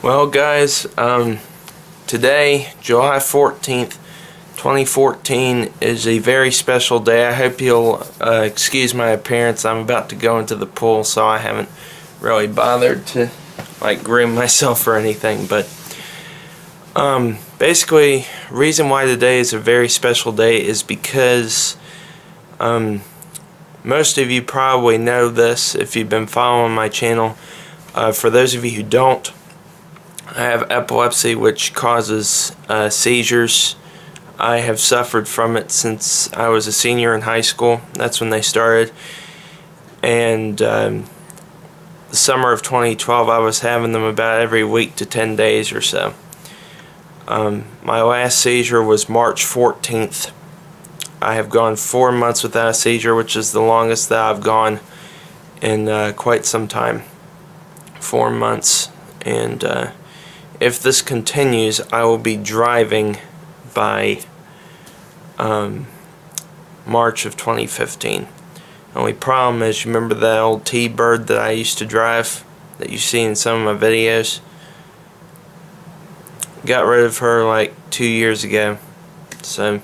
Well, guys, today, July 14th, 2014, is a very special day. I hope you'll excuse my appearance. I'm about to go into the pool, so I haven't really bothered to groom myself or anything. But basically, reason why today is a very special day is because most of you probably know this if you've been following my channel. For those of you who don't, I have epilepsy, which causes seizures. I have suffered from it since I was a senior in high school. That's when they started. And the summer of 2012, I was having them about every week to 10 days or so. My last seizure was March 14th. I have gone 4 months without a seizure, which is the longest that I've gone in quite some time. 4 months. And if this continues, I will be driving by March of 2015. The only problem is, you remember that old T-Bird that I used to drive that you see in some of my videos? Got rid of her like 2 years ago. So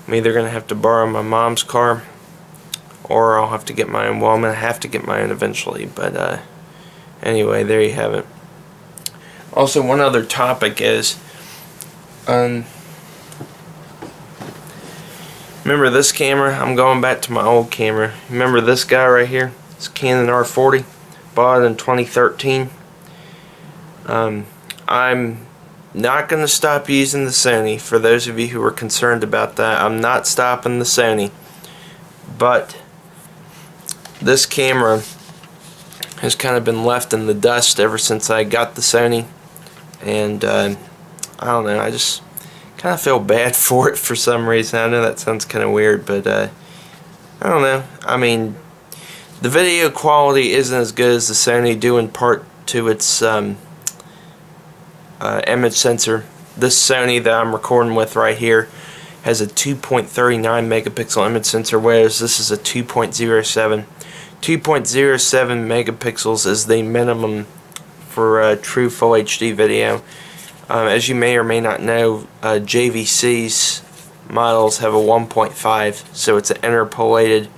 I'm either going to have to borrow my mom's car, or I'll have to get my own. Well, I'm going to have to get my own eventually, but anyway, there you have it. Also, one other topic is, remember this camera? I'm going back to my old camera. Remember this guy right here? It's Canon R40. Bought it in 2013. I'm not going to stop using the Sony. For those of you who are concerned about that, I'm not stopping the Sony. But this camera has kind of been left in the dust ever since I got the Sony. And I don't know, I just kind of feel bad for it for some reason. I know that sounds kind of weird, but I don't know. I mean, the video quality isn't as good as the Sony, due in part to its image sensor. This Sony that I'm recording with right here has a 2.39 megapixel image sensor, whereas this is a 2.07. 2.07 megapixels is the minimum for true full HD video. As you may or may not know, JVC's models have a 1.5, so it's an interpolated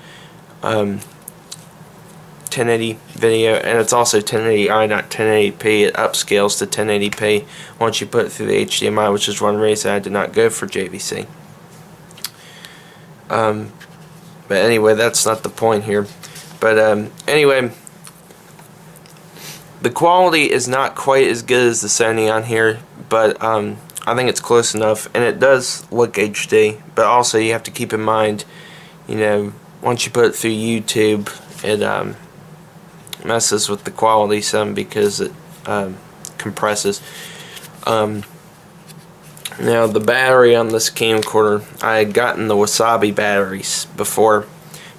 1080 video, and it's also 1080i, not 1080p. It upscales to 1080p once you put it through the HDMI, which is one reason I did not go for JVC. But anyway, that's not the point here. But anyway, the quality is not quite as good as the Sony on here, but I think it's close enough, and it does look HD. But also, you have to keep in mind, you know, once you put it through YouTube, it messes with the quality some because it compresses. Now, the battery on this camcorder, I had gotten the Wasabi batteries before,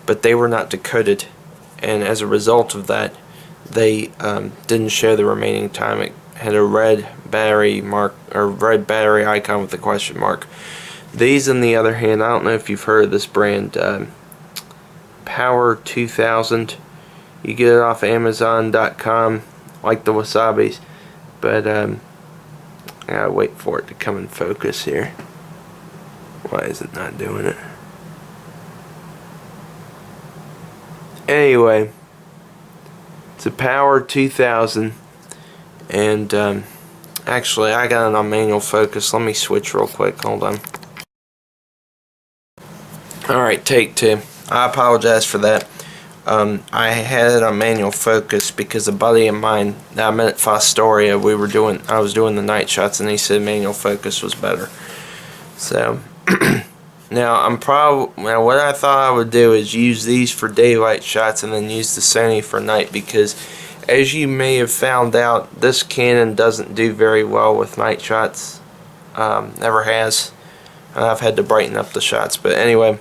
but they were not decoded, and as a result of that, they didn't show the remaining time. It had a red battery mark, or red battery icon with a question mark. These, on the other hand, I don't know if you've heard of this brand, Power 2000. You get it off Amazon.com, like the Wasabis, but I gotta wait for it to come in focus here. Why is it not doing it? Anyway, it's a Power 2000, and actually I got it on manual focus. Let me switch real quick, hold on. Alright, take two. I apologize for that. I had it on manual focus because a buddy of mine that I met at Fostoria, I was doing the night shots, and he said manual focus was better. So now what I thought I would do is use these for daylight shots and then use the Sony for night, because as you may have found out, this Canon doesn't do very well with night shots. Never has. I've had to brighten up the shots, but anyway,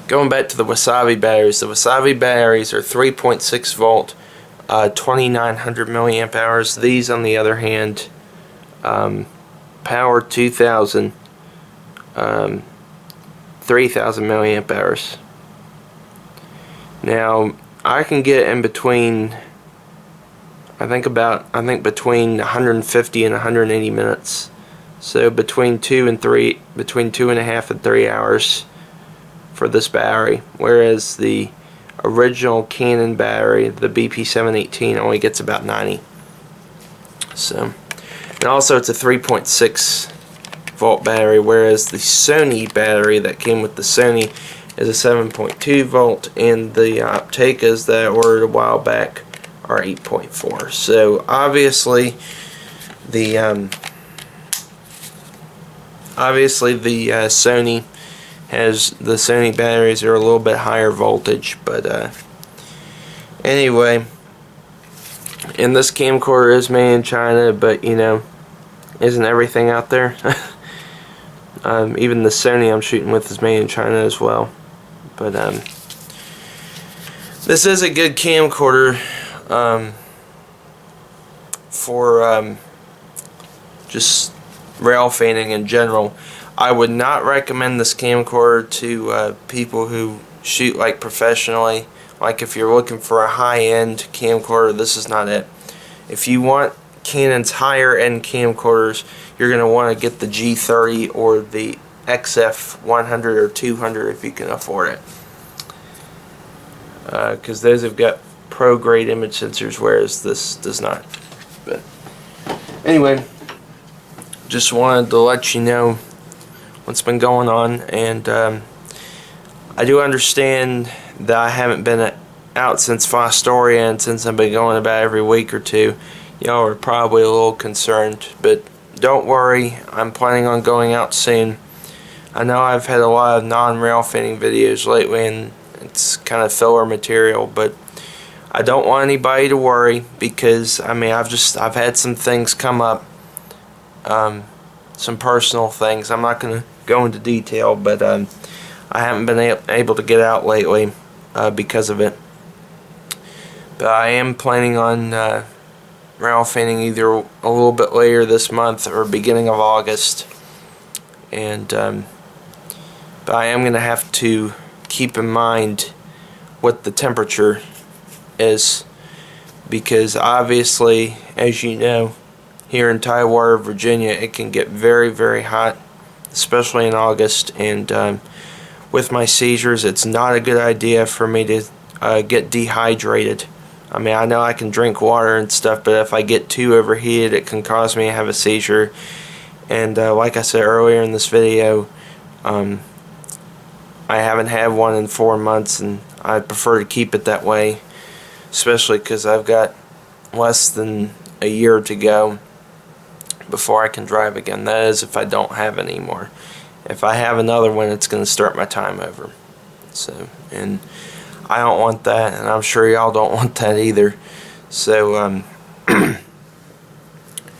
going back to the Wasabi batteries. The Wasabi batteries are 3.6 volt, 2900 milliamp hours. These, on the other hand, Power 2000, 3000 milliamp hours. Now, I can get in between I think between 150 and 180 minutes. So between 2.5 and 3 hours for this battery, whereas the original Canon battery, the BP718, only gets about 90. So, and also it's a 3.6 volt battery, whereas the Sony battery that came with the Sony is a 7.2 volt, and the Optekas that I ordered a while back are 8.4. So obviously the Sony batteries are a little bit higher voltage, but anyway, and this camcorder is made in China, but you know, isn't everything out there? Even the Sony I'm shooting with is made in China as well. But this is a good camcorder for just rail fanning in general. I would not recommend this camcorder to people who shoot like professionally. Like if you're looking for a high-end camcorder, this is not it. If you want Canon's higher end camcorders, you're going to want to get the G30 or the XF100 or 200 if you can afford it, because those have got pro grade image sensors, whereas this does not. But anyway, just wanted to let you know what's been going on, and I do understand that I haven't been out since Fostoria, and since I've been going about every week or two, y'all are probably a little concerned, but don't worry, I'm planning on going out soon. I know I've had a lot of non-rail fanning videos lately, and it's kind of filler material, but I don't want anybody to worry, because I mean I've had some things come up, some personal things. I'm not going to go into detail, but I haven't been able to get out lately because of it. But I am planning on rail fanning either a little bit later this month or beginning of August, and but I am going to have to keep in mind what the temperature is, because obviously, as you know, here in Tidewater, Virginia, it can get very, very hot, especially in August, and with my seizures, it's not a good idea for me to get dehydrated. I mean, I know I can drink water and stuff, but if I get too overheated, it can cause me to have a seizure. And like I said earlier in this video, I haven't had one in 4 months, and I prefer to keep it that way, especially because I've got less than a year to go before I can drive again. That is, if I don't have any more. If I have another one, it's going to start my time over. So, and I don't want that, and I'm sure y'all don't want that either. So,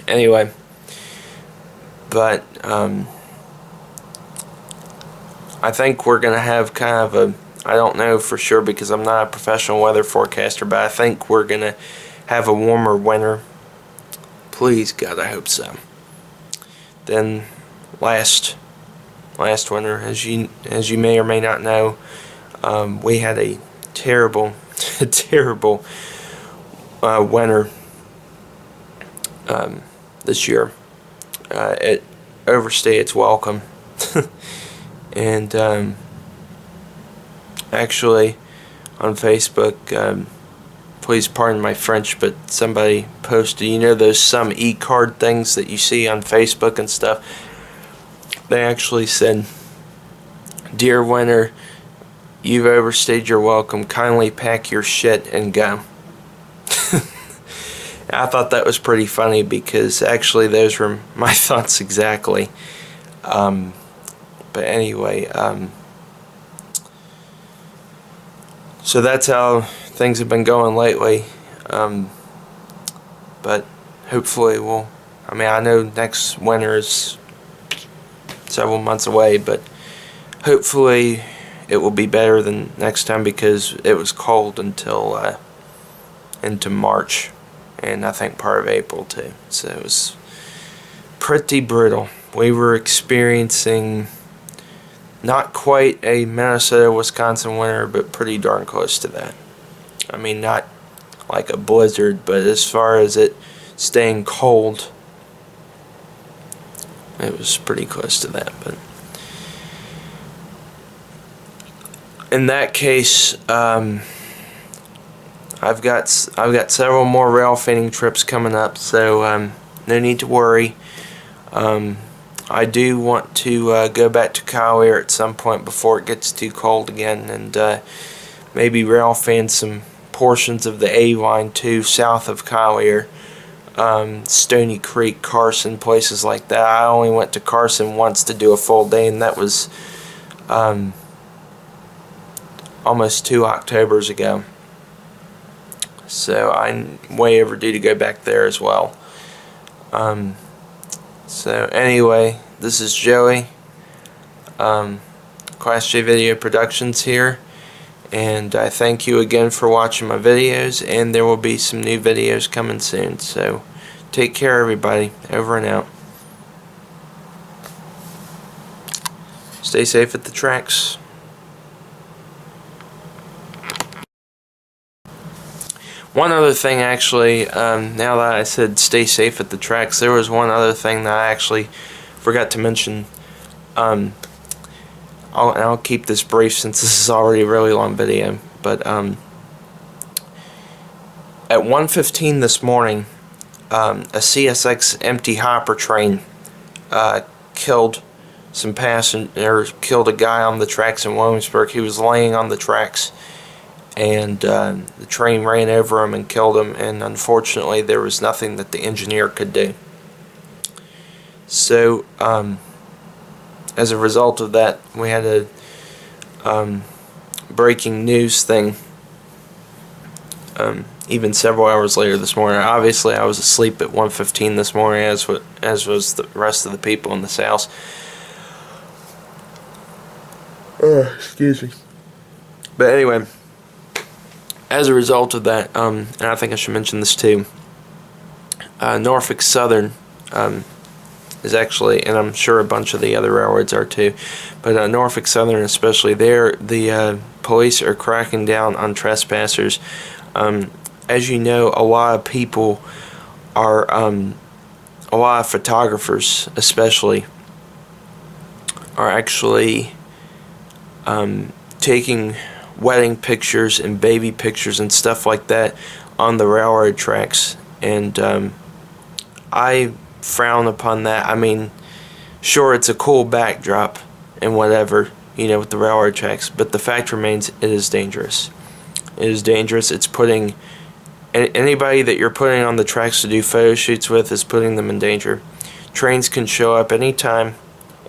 anyway, but I think we're going to have kind of a, I don't know for sure because I'm not a professional weather forecaster, but I think we're going to have a warmer winter. Please, God, I hope so. Then last winter, as you may or may not know, we had a terrible winter this year. It overstayed its welcome. And actually on Facebook, please pardon my French, but somebody posted, you know those some e-card things that you see on Facebook and stuff? They actually said, "Dear winter, you've overstayed your welcome. Kindly pack your shit and go." I thought that was pretty funny because actually those were my thoughts exactly. But anyway, so that's how things have been going lately. But hopefully I mean, I know next winter is several months away, but hopefully it will be better than next time, because it was cold until into March, and I think part of April too. So it was pretty brutal. We were experiencing not quite a Minnesota, Wisconsin winter, but pretty darn close to that. I mean, not like a blizzard, but as far as it staying cold, it was pretty close to that. But in that case, I've got several more rail fanning trips coming up, so no need to worry. I do want to go back to Kyle Air at some point before it gets too cold again, and maybe rail fan some portions of the A line too, south of Kyle Air, Stony Creek, Carson, places like that. I only went to Carson once to do a full day, and that was almost 2 Octobers ago. So I'm way overdue to go back there as well. So anyway, this is Joey, Class J Video Productions here, and I thank you again for watching my videos, and there will be some new videos coming soon. So take care, everybody. Over and out. Stay safe at the tracks. One other thing, actually, now that I said stay safe at the tracks, there was one other thing that I actually forgot to mention. I'll keep this brief since this is already a really long video. But at 1:15 this morning, a CSX empty hopper train killed some passengers, killed a guy on the tracks in Williamsburg. He was laying on the tracks, and the train ran over him and killed him, and unfortunately there was nothing that the engineer could do. So as a result of that, we had a breaking news thing even several hours later this morning. Obviously I was asleep at 1:15 this morning, as was the rest of the people in the South. Excuse me. But anyway, as a result of that, and I think I should mention this too, Norfolk Southern is actually, and I'm sure a bunch of the other railroads are too, but Norfolk Southern especially, the police are cracking down on trespassers. As you know, a lot of people are, a lot of photographers especially, are actually taking wedding pictures and baby pictures and stuff like that on the railroad tracks, and I frown upon that. I mean, sure, it's a cool backdrop and whatever, you know, with the railroad tracks, but the fact remains, it is dangerous. It is dangerous. It's putting anybody that you're putting on the tracks to do photo shoots with is putting them in danger. Trains can show up anytime,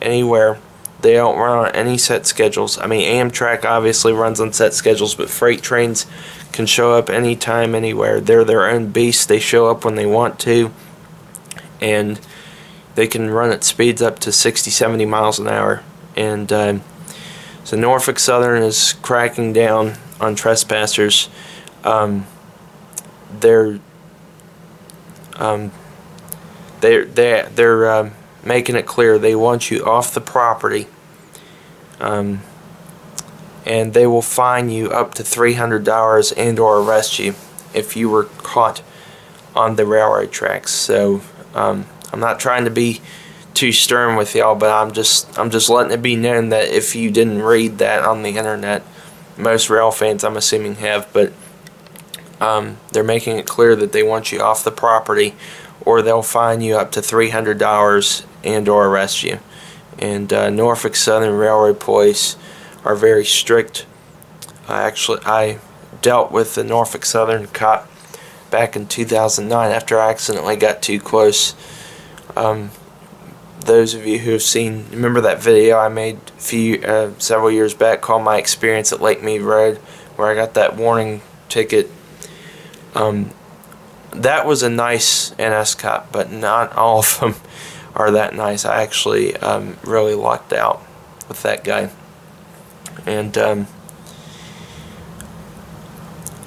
anywhere. They don't run on any set schedules. I mean, Amtrak obviously runs on set schedules, but freight trains can show up anytime, anywhere. They're their own beast. They show up when they want to, and they can run at speeds up to 60, 70 miles an hour. And so Norfolk Southern is cracking down on trespassers. They're making it clear they want you off the property, and they will fine you up to $300 and or arrest you if you were caught on the railroad tracks. So I'm not trying to be too stern with y'all, but I'm just letting it be known that if you didn't read that on the internet, most rail fans I'm assuming have, but they're making it clear that they want you off the property, or they'll fine you up to $300 and or arrest you. And Norfolk Southern Railroad Police are very strict. I dealt with the Norfolk Southern cop back in 2009 after I accidentally got too close. Those of you who have seen, remember that video I made several years back called My Experience at Lake Mead Road, where I got that warning ticket. That was a nice NS cop, but not all of them are that nice. I actually really lucked out with that guy. And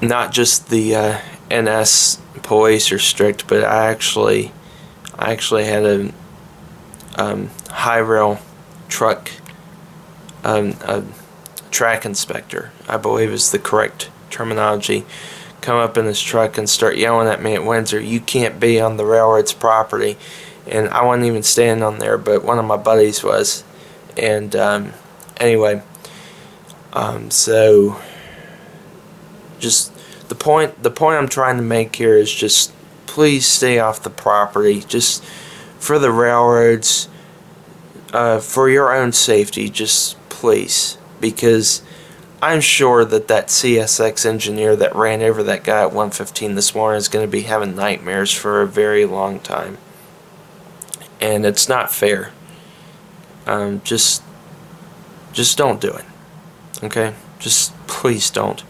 not just the NS police are strict, but I actually had a high rail truck, a track inspector, I believe is the correct terminology, come up in his truck and start yelling at me at Windsor, "You can't be on the railroad's property." And I wasn't even standing on there, but one of my buddies was. And anyway, so just the point I'm trying to make here is just please stay off the property, just for the railroads, for your own safety, just please, because I'm sure that CSX engineer that ran over that guy at 115 this morning is going to be having nightmares for a very long time. And it's not fair. Just don't do it. Okay? Just please don't.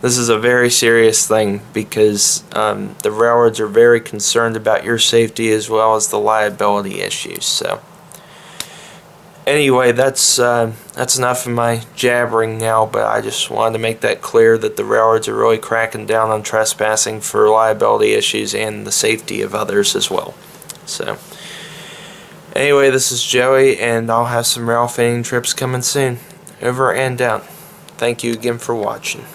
This is a very serious thing because the railroads are very concerned about your safety as well as the liability issues. So anyway, that's enough of my jabbering now, but I just wanted to make that clear that the railroads are really cracking down on trespassing for liability issues and the safety of others as well. So anyway, this is Joey, and I'll have some rail fanning trips coming soon. Over and out. Thank you again for watching.